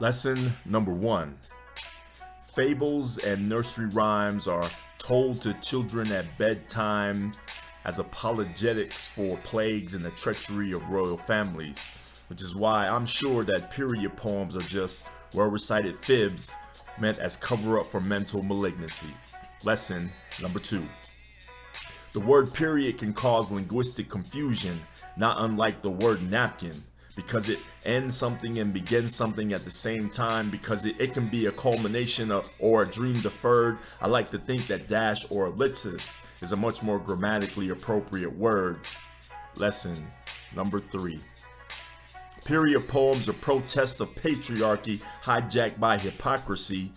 Lesson number 1. Fables and nursery rhymes are told to children at bedtime as apologetics for plagues and the treachery of royal families, which is why I'm sure that period poems are just well-recited fibs meant as cover-up for mental malignancy. Lesson number 2. The word period can cause linguistic confusion, not unlike the word napkin, because it ends something and begins something at the same time, because it can be a culmination of, or a dream deferred. I like to think that dash or ellipsis is a much more grammatically appropriate word. Lesson number 3. Period poems are protests of patriarchy hijacked by hypocrisy.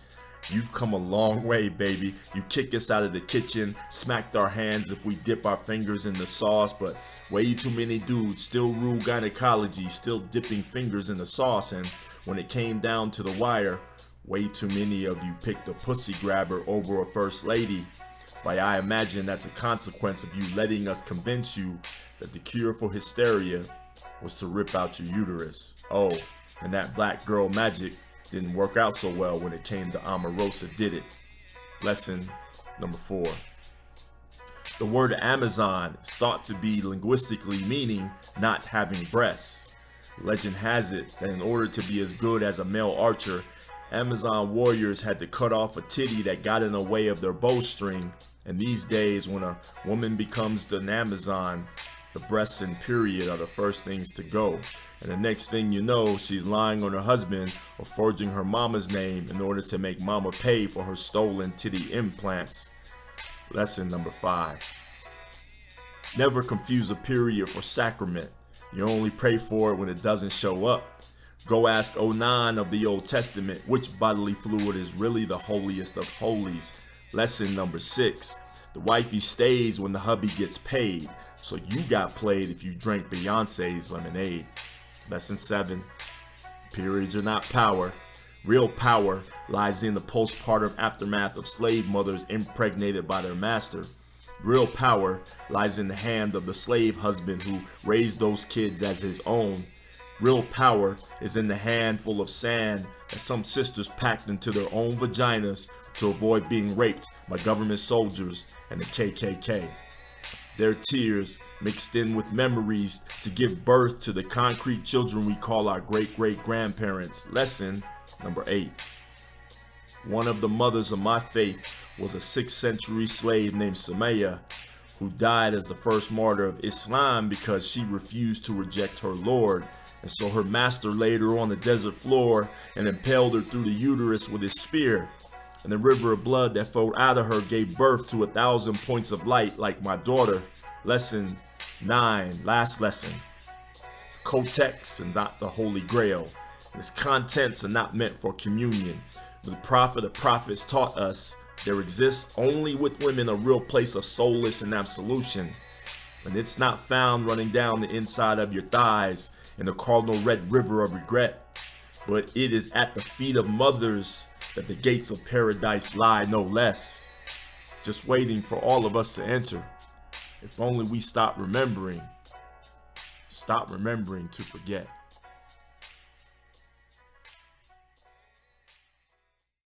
You've come a long way, baby. You kick us out of the kitchen, smacked our hands if we dip our fingers in the sauce, but way too many dudes still rule gynecology, still dipping fingers in the sauce, and when it came down to the wire, way too many of you picked a pussy grabber over a first lady. Why, I imagine that's a consequence of you letting us convince you that the cure for hysteria was to rip out your uterus. Oh, and that black girl magic didn't work out so well when it came to Omarosa, did it? Lesson number 4. The word Amazon is thought to be linguistically meaning not having breasts. Legend has it that in order to be as good as a male archer, Amazon warriors had to cut off a titty that got in the way of their bowstring. And these days, when a woman becomes an Amazon, the breasts and period are the first things to go. And the next thing you know, she's lying on her husband or forging her mama's name in order to make mama pay for her stolen titty implants. Lesson number 5. Never confuse a period for sacrament. You only pray for it when it doesn't show up. Go ask Onan of the Old Testament which bodily fluid is really the holiest of holies. Lesson number 6. The wifey stays when the hubby gets paid, so you got played if you drank Beyonce's lemonade. Lesson 7. Periods are not power. Real power lies in the postpartum aftermath of slave mothers impregnated by their master. Real power lies in the hand of the slave husband who raised those kids as his own. Real power is in the handful of sand that some sisters packed into their own vaginas to avoid being raped by government soldiers and the KKK. Their tears mixed in with memories to give birth to the concrete children we call our great-great-grandparents. Lesson number 8. One of the mothers of my faith was a 6th century slave named Sumaya, who died as the first martyr of Islam because she refused to reject her Lord. And so her master laid her on the desert floor and impaled her through the uterus with his spear. And the river of blood that flowed out of her gave birth to 1,000 points of light like my daughter. Lesson 9, last lesson. Codex and not the Holy Grail. Its contents are not meant for communion. The prophet of prophets taught us there exists only with women a real place of solace and absolution. And it's not found running down the inside of your thighs in the Cardinal red river of regret. But it is at the feet of mothers that the gates of paradise lie, no less. Just waiting for all of us to enter. If only we stop remembering to forget.